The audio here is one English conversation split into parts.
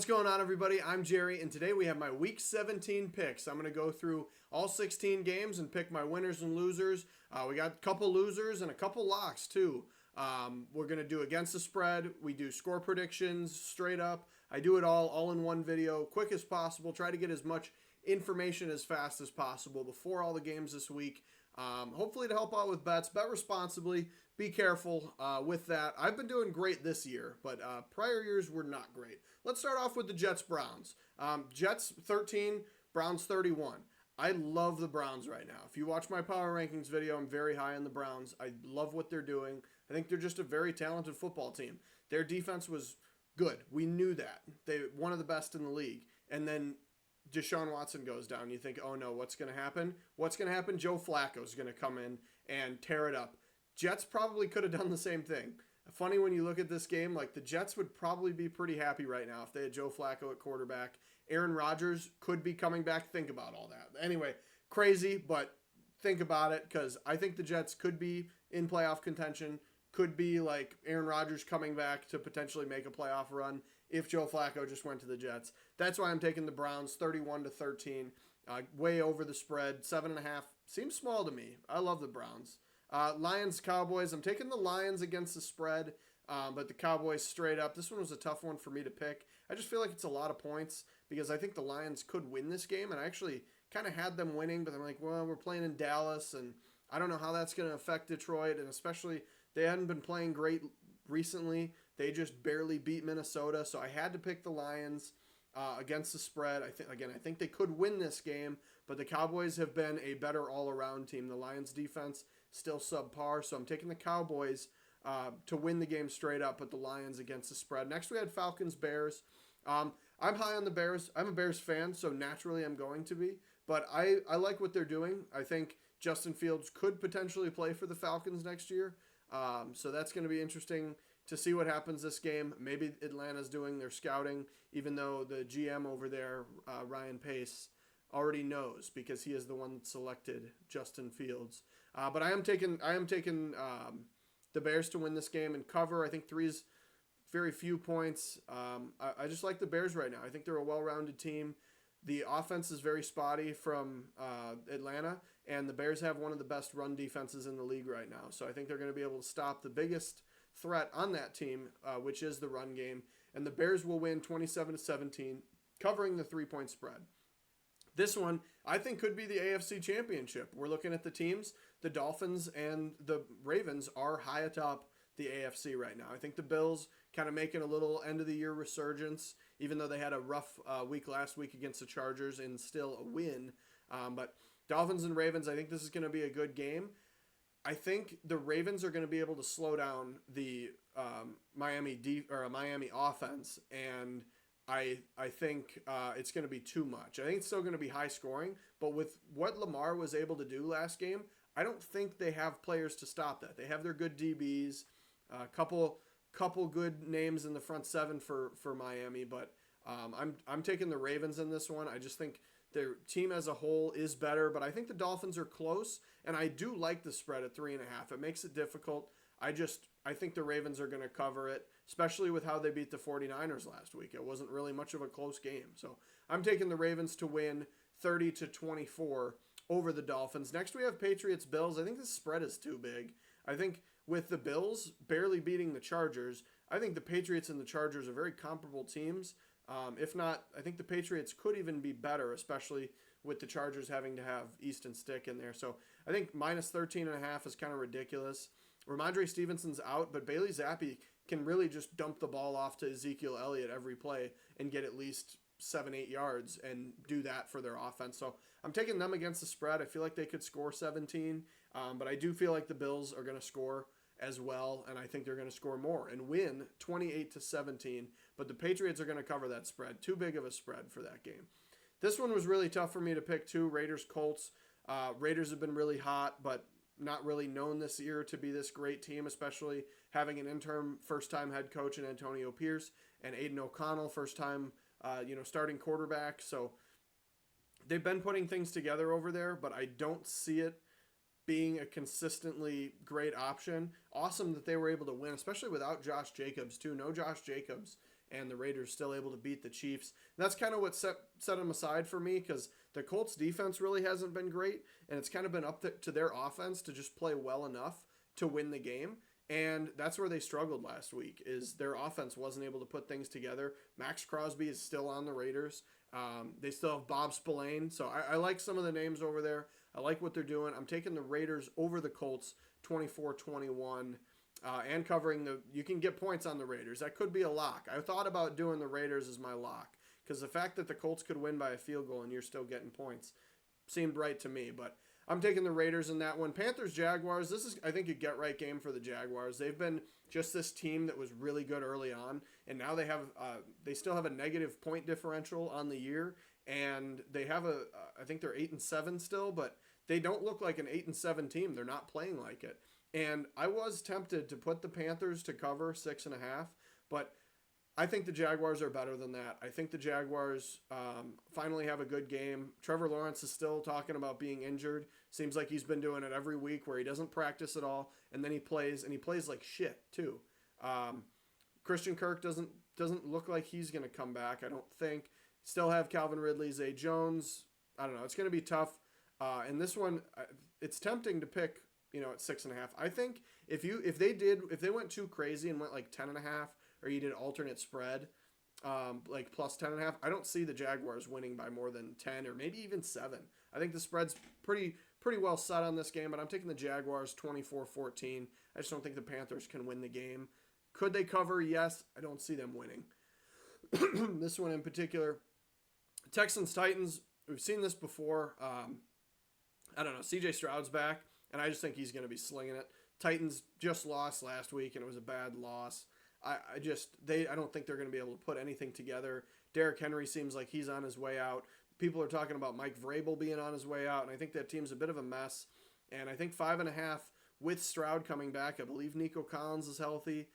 What's going on, everybody? I'm Jerry, and today we have my Week 17 picks. I'm going to go through all 16 games and pick my winners and losers. We got a couple losers and a couple locks, too. We're going to do against the spread. We do score predictions straight up. I do it all in one video, quick as possible. Try to get as much information as fast as possible before all the games this week. Hopefully to help out with bets. Bet responsibly. Be careful with that. I've been doing great this year, but prior years were not great. Let's start off with the Jets-Browns. Jets 13, Browns 31. I love the Browns right now. If you watch my power rankings video, I'm very high on the Browns. I love what they're doing. I think they're just a very talented football team. Their defense was good. We knew that. They one of the best in the league. And then Deshaun Watson goes down. You think, oh no, what's going to happen? What's going to happen? Joe Flacco is going to come in and tear it up. Jets probably could have done the same thing. Funny when you look at this game, like the Jets would probably be pretty happy right now if they had Joe Flacco at quarterback. Aaron Rodgers could be coming back. Think about all that. Anyway, crazy, but think about it because I think the Jets could be in playoff contention. Could be like Aaron Rodgers coming back to potentially make a playoff run if Joe Flacco just went to the Jets. That's why I'm taking the Browns 31-13, way over the spread. 7.5 seems small to me. I love the Browns. Lions, Cowboys. I'm taking the Lions against the spread, but the Cowboys straight up. This one was a tough one for me to pick. I just feel like it's a lot of points because I think the Lions could win this game, and I actually kind of had them winning, but I'm like, well, we're playing in Dallas, and I don't know how that's going to affect Detroit, and especially they hadn't been playing great recently. They just barely beat Minnesota, so I had to pick the Lions against the spread. I think they could win this game, but the Cowboys have been a better all-around team. The Lions' defense still subpar, so I'm taking the Cowboys to win the game straight up, but the Lions against the spread. Next, we had Falcons-Bears. I'm high on the Bears. I'm a Bears fan, so naturally I'm going to be, but I like what they're doing. I think Justin Fields could potentially play for the Falcons next year, so that's going to be interesting to see what happens this game. Maybe Atlanta's doing their scouting, even though the GM over there, Ryan Pace, already knows because he is the one that selected Justin Fields. But I am taking the Bears to win this game and cover. I think three's very few points. I just like the Bears right now. I think they're a well-rounded team. The offense is very spotty from Atlanta, and the Bears have one of the best run defenses in the league right now. So I think they're going to be able to stop the biggest threat on that team, which is the run game. And the Bears will win 27-17, covering the 3-point spread. This one, I think, could be the AFC Championship. We're looking at the teams. The Dolphins and the Ravens are high atop the AFC right now. I think the Bills kind of making a little end-of-the-year resurgence, even though they had a rough week last week against the Chargers and still a win. But Dolphins and Ravens, I think this is going to be a good game. I think the Ravens are going to be able to slow down the Miami offense, and I think it's going to be too much. I think it's still going to be high scoring, but with what Lamar was able to do last game, I don't think they have players to stop that. They have their good DBs, a couple good names in the front seven for Miami, but I'm taking the Ravens in this one. I just think their team as a whole is better, but I think the Dolphins are close, and I do like the spread at 3.5. It makes it difficult. I think the Ravens are going to cover it, especially with how they beat the 49ers last week. It wasn't really much of a close game. So I'm taking the Ravens to win 30-24 over the Dolphins. Next, we have Patriots-Bills. I think the spread is too big. I think with the Bills barely beating the Chargers, I think the Patriots and the Chargers are very comparable teams. If not, I think the Patriots could even be better, especially with the Chargers having to have Easton Stick in there. So I think minus 13.5 is kind of ridiculous. Ramondre Stevenson's out, but Bailey Zappi can really just dump the ball off to Ezekiel Elliott every play and get at least 7-8 yards and do that for their offense. So I'm taking them against the spread. I feel like they could score 17, but I do feel like the Bills are going to score as well, and I think they're going to score more and win 28-17, but the Patriots are going to cover that spread. Too big of a spread for that game. This one was really tough for me to pick too. Raiders-Colts. Raiders have been really hot, but not really known this year to be this great team, especially having an interim first-time head coach in Antonio Pierce and Aiden O'Connell, first-time starting quarterback. So they've been putting things together over there, but I don't see it being a consistently great option. Awesome that they were able to win, especially without Josh Jacobs too. No Josh Jacobs and the Raiders still able to beat the Chiefs. And that's kind of what set them aside for me, because the Colts defense really hasn't been great, and it's kind of been up to their offense to just play well enough to win the game. And that's where they struggled last week, is their offense wasn't able to put things together. Max Crosby is still on the Raiders. They still have Bob Spillane. So I like some of the names over there. I like what they're doing. I'm taking the Raiders over the Colts 24-21 and covering you can get points on the Raiders. That could be a lock. I thought about doing the Raiders as my lock, because the fact that the Colts could win by a field goal and you're still getting points seemed right to me. But I'm taking the Raiders in that one. Panthers-Jaguars, this is, I think, a get-right game for the Jaguars. They've been just this team that was really good early on, and now they still have a negative point differential on the year, and they have I think they're 8-7 still, but they don't look like an 8-7 team. They're not playing like it. And I was tempted to put the Panthers to cover 6.5, but I think the Jaguars are better than that. I think the Jaguars finally have a good game. Trevor Lawrence is still talking about being injured. Seems like he's been doing it every week, where he doesn't practice at all, and then he plays like shit too. Christian Kirk doesn't look like he's going to come back, I don't think. Still have Calvin Ridley, Zay Jones. I don't know. It's going to be tough. And this one, it's tempting to pick, at 6.5. I think if they went too crazy and went like 10.5, or you did alternate spread, like plus 10.5, I don't see the Jaguars winning by more than 10 or maybe even 7. I think the spread's pretty well set on this game, but I'm taking the Jaguars 24-14. I just don't think the Panthers can win the game. Could they cover? Yes. I don't see them winning. This one in particular, Texans-Titans, we've seen this before. I don't know. CJ Stroud's back, and I just think he's going to be slinging it. Titans just lost last week, and it was a bad loss. I don't think they're going to be able to put anything together. Derrick Henry seems like he's on his way out. People are talking about Mike Vrabel being on his way out, and I think that team's a bit of a mess. And I think 5.5 with Stroud coming back. I believe Nico Collins is healthy.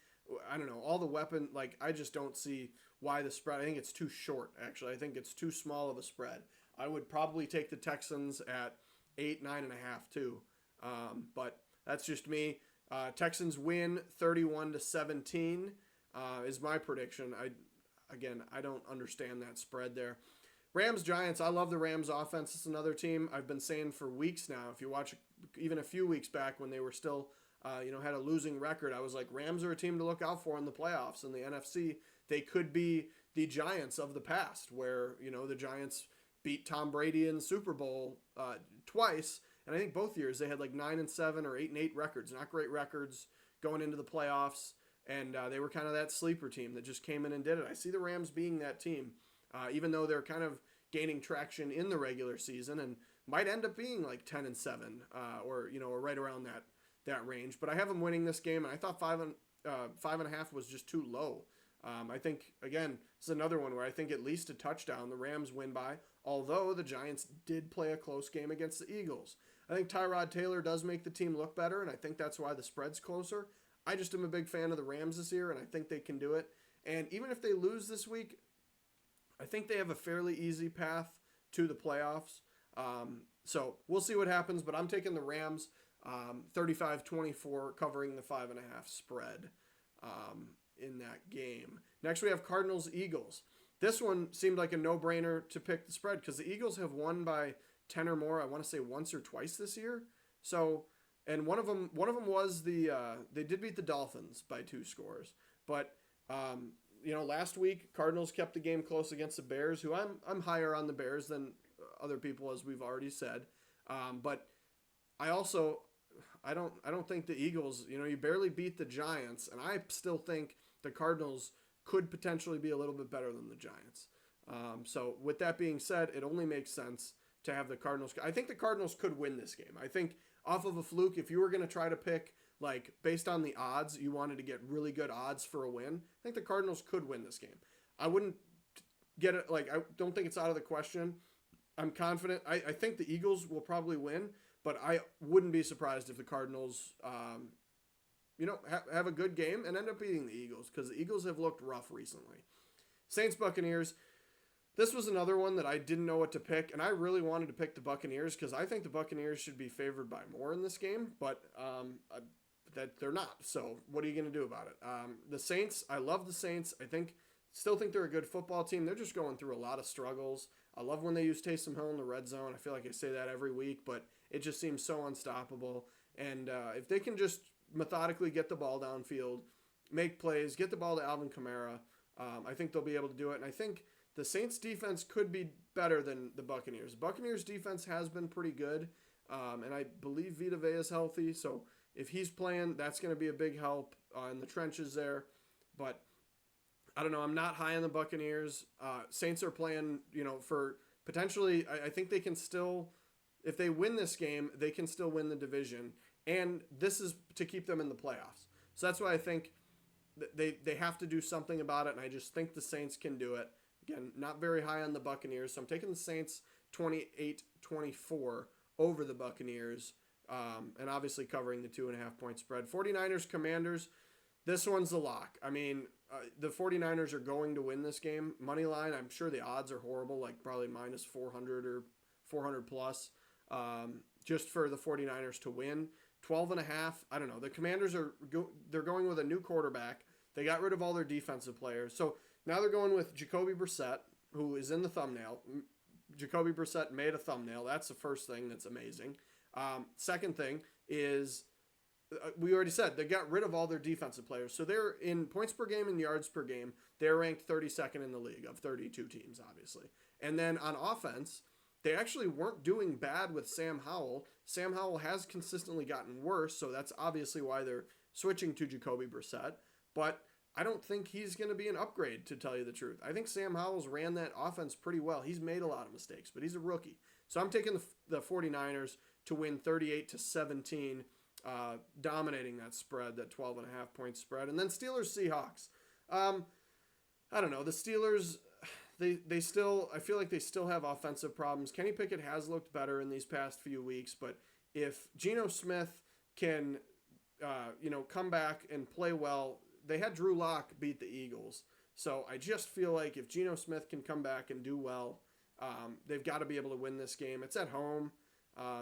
I don't know. All the weapon, I just don't see why the spread. I think it's too short, actually. I think it's too small of a spread. I would probably take the Texans at 8, 9.5 too. But that's just me. Texans win 31-17 is my prediction. I don't understand that spread there. Rams-Giants, I love the Rams offense. It's another team I've been saying for weeks now. If you watch even a few weeks back when they were still, had a losing record, I was like, Rams are a team to look out for in the playoffs. In the NFC, they could be the Giants of the past, where, the Giants beat Tom Brady in the Super Bowl twice. And I think both years they had like 9-7 or 8-8 records. Not great records going into the playoffs. And they were kind of that sleeper team that just came in and did it. I see the Rams being that team, even though they're kind of gaining traction in the regular season and might end up being like 10-7 or right around that range. But I have them winning this game, and I thought 5.5 was just too low. I think, again, this is another one where I think at least a touchdown the Rams win by, although the Giants did play a close game against the Eagles. I think Tyrod Taylor does make the team look better, and I think that's why the spread's closer. I just am a big fan of the Rams this year, and I think they can do it. And even if they lose this week, I think they have a fairly easy path to the playoffs. So we'll see what happens, but I'm taking the Rams 35-24, covering the 5.5 spread in that game. Next, we have Cardinals-Eagles. This one seemed like a no-brainer to pick the spread because the Eagles have won by 10 or more, I want to say once or twice this year. So, and one of them was they did beat the Dolphins by 2 scores. But, last week, Cardinals kept the game close against the Bears, who I'm higher on the Bears than other people, as we've already said. But I don't think the Eagles, you barely beat the Giants, and I still think the Cardinals could potentially be a little bit better than the Giants. So with that being said, it only makes sense to have the Cardinals. I think the Cardinals could win this game. I think off of a fluke, if you were going to try to pick, based on the odds, you wanted to get really good odds for a win, I think the Cardinals could win this game. I wouldn't get it, I don't think it's out of the question. I'm confident. I think the Eagles will probably win, but I wouldn't be surprised if the Cardinals, have a good game and end up beating the Eagles, because the Eagles have looked rough recently. Saints-Buccaneers. This was another one that I didn't know what to pick, and I really wanted to pick the Buccaneers because I think the Buccaneers should be favored by more in this game, but that they're not. So what are you going to do about it? The Saints, I love the Saints. I think Still think they're a good football team. They're just going through a lot of struggles. I love when they use Taysom Hill in the red zone. I feel like I say that every week, but it just seems so unstoppable. And if they can just methodically get the ball downfield, make plays, get the ball to Alvin Kamara, I think they'll be able to do it. And I think the Saints defense could be better than the Buccaneers. The Buccaneers defense has been pretty good, and I believe Vita Vea is healthy. So if he's playing, that's going to be a big help in the trenches there. But I don't know. I'm not high on the Buccaneers. Saints are playing, for potentially, I think they can still, if they win this game, they can still win the division. And this is to keep them in the playoffs. So that's why I think they have to do something about it, and I just think the Saints can do it. Again, not very high on the Buccaneers, so I'm taking the Saints 28-24 over the Buccaneers, and obviously covering the 2.5-point spread. 49ers, Commanders, this one's the lock. I mean, the 49ers are going to win this game. Money line, I'm sure the odds are horrible, like probably minus 400 or 400 plus, just for the 49ers to win. 12.5, I don't know. The Commanders they're going with a new quarterback. They got rid of all their defensive players. So now they're going with Jacoby Brissett, who is in the thumbnail. Jacoby Brissett made a thumbnail. That's the first thing that's amazing. Second thing is, we already said, they got rid of all their defensive players. So they're in points per game and yards per game. They're ranked 32nd in the league of 32 teams, obviously. And then on offense, they actually weren't doing bad with Sam Howell. Sam Howell has consistently gotten worse, so that's obviously why they're switching to Jacoby Brissett. But I don't think he's going to be an upgrade, to tell you the truth. I think Sam Howell's ran that offense pretty well. He's made a lot of mistakes, but he's a rookie. So I'm taking the 49ers to win 38-17, dominating that spread, that 12.5-point spread. And then Steelers-Seahawks. I don't know. The Steelers, they still, I feel like they still have offensive problems. Kenny Pickett has looked better in these past few weeks, but if Geno Smith can, come back and play well, they had Drew Lock beat the Eagles. So I just feel like if Geno Smith can come back and do well, they've got to be able to win this game. It's at home.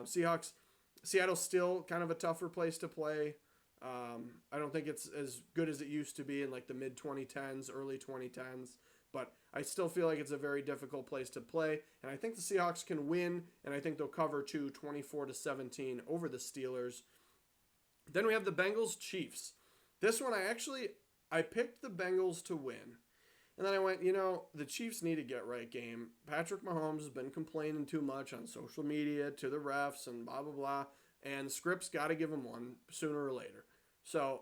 Seattle's still kind of a tougher place to play. I don't think it's as good as it used to be in like the mid-2010s, early 2010s. But I still feel like it's a very difficult place to play. And I think the Seahawks can win, and I think they'll cover 24-17 over the Steelers. Then we have the Bengals-Chiefs. This one, I picked the Bengals to win. And then I went, the Chiefs need a get-right game. Patrick Mahomes has been complaining too much on social media to the refs and blah, blah, blah. And Scripps got to give him one sooner or later. So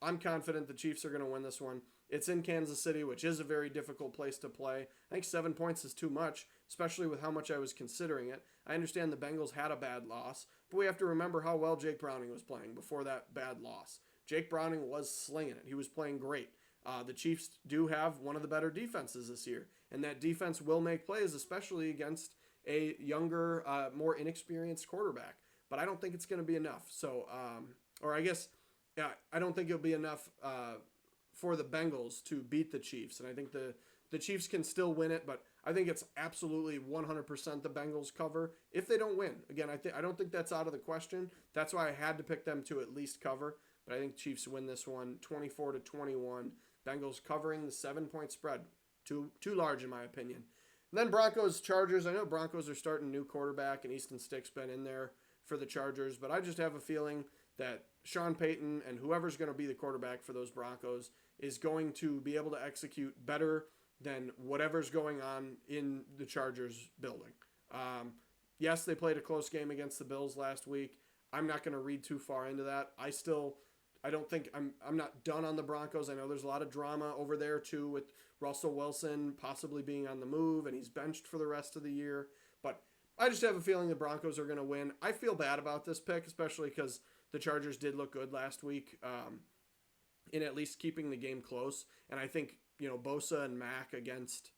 I'm confident the Chiefs are going to win this one. It's in Kansas City, which is a very difficult place to play. I think 7 points is too much, especially with how much I was considering it. I understand the Bengals had a bad loss, but we have to remember how well Jake Browning was playing before that bad loss. Jake Browning was slinging it. He was playing great. The Chiefs do have one of the better defenses this year, and that defense will make plays, especially against a younger, more inexperienced quarterback. But I don't think it's going to be enough. So, I don't think it'll be enough for the Bengals to beat the Chiefs. And I think the Chiefs can still win it, but I think it's absolutely 100% the Bengals cover if they don't win. Again, I don't think that's out of the question. That's why I had to pick them to at least cover. But I think Chiefs win this one 24-21. Bengals covering the 7-point spread. Too large in my opinion. And then Broncos, Chargers. I know Broncos are starting a new quarterback, and Easton Stick's been in there for the Chargers, but I just have a feeling that Sean Payton and whoever's going to be the quarterback for those Broncos is going to be able to execute better than whatever's going on in the Chargers building. Yes, they played a close game against the Bills last week. I'm not going to read too far into that. I don't think I'm not done on the Broncos. I know there's a lot of drama over there too with Russell Wilson possibly being on the move and he's benched for the rest of the year. But I just have a feeling the Broncos are going to win. I feel bad about this pick, especially because the Chargers did look good last week in at least keeping the game close. And I think, Bosa and Mack against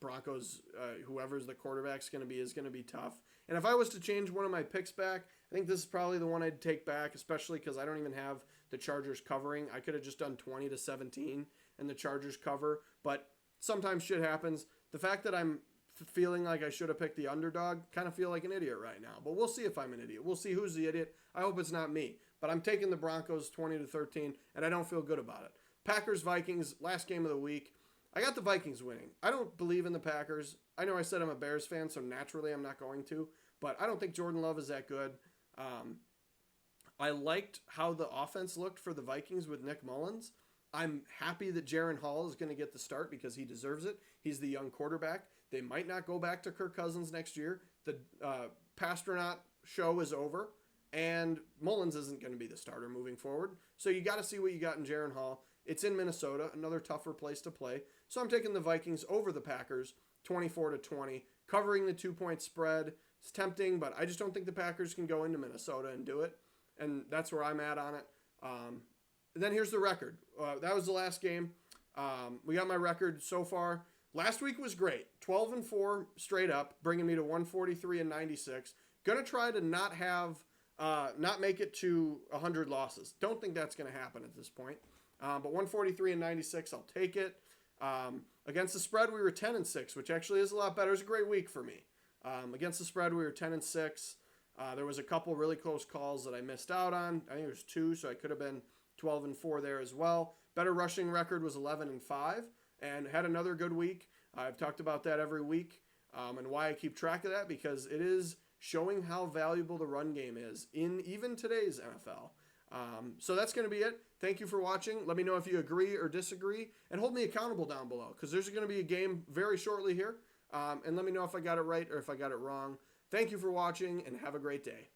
Broncos, whoever's the quarterback's going to be, is going to be tough. And if I was to change one of my picks back, I think this is probably the one I'd take back, especially because I don't even have the Chargers covering. I could have just done 20-17 and the Chargers cover. But sometimes shit happens. The fact that I'm feeling like I should have picked the underdog, kind of feel like an idiot right now. But we'll see if I'm an idiot. We'll see who's the idiot. I hope it's not me. But I'm taking the Broncos 20-13, and I don't feel good about it. Packers Vikings, last game of the week. I got the Vikings winning. I don't believe in the Packers. I know I said I'm a Bears fan, so naturally I'm not going to. But I don't think Jordan Love is that good. I liked how the offense looked for the Vikings with Nick Mullins. I'm happy that Jaren Hall is going to get the start because he deserves it. He's the young quarterback. They might not go back to Kirk Cousins next year. The Pastronaut show is over, and Mullins isn't going to be the starter moving forward. So you got to see what you got in Jaren Hall. It's in Minnesota, another tougher place to play. So I'm taking the Vikings over the Packers, 24-20, covering the 2-point spread. It's tempting, but I just don't think the Packers can go into Minnesota and do it. And that's where I'm at on it. And then here's the record. That was the last game. We got my record so far. Last week was great. 12-4 straight up, bringing me to 143-96. Gonna try to not make it to 100 losses. Don't think that's gonna happen at this point. But 143-96, I'll take it. Against the spread, we were 10-6, which actually is a lot better. It was a great week for me. Against the spread, we were 10-6. There was a couple really close calls that I missed out on. I think it was 2, so I could have been 12-4 there as well. Better rushing record was 11-5, and had another good week. I've talked about that every week, and why I keep track of that, because it is showing how valuable the run game is in even today's NFL. So that's going to be it. Thank you for watching. Let me know if you agree or disagree, and hold me accountable down below, because there's going to be a game very shortly here. And let me know if I got it right or if I got it wrong. Thank you for watching, and have a great day.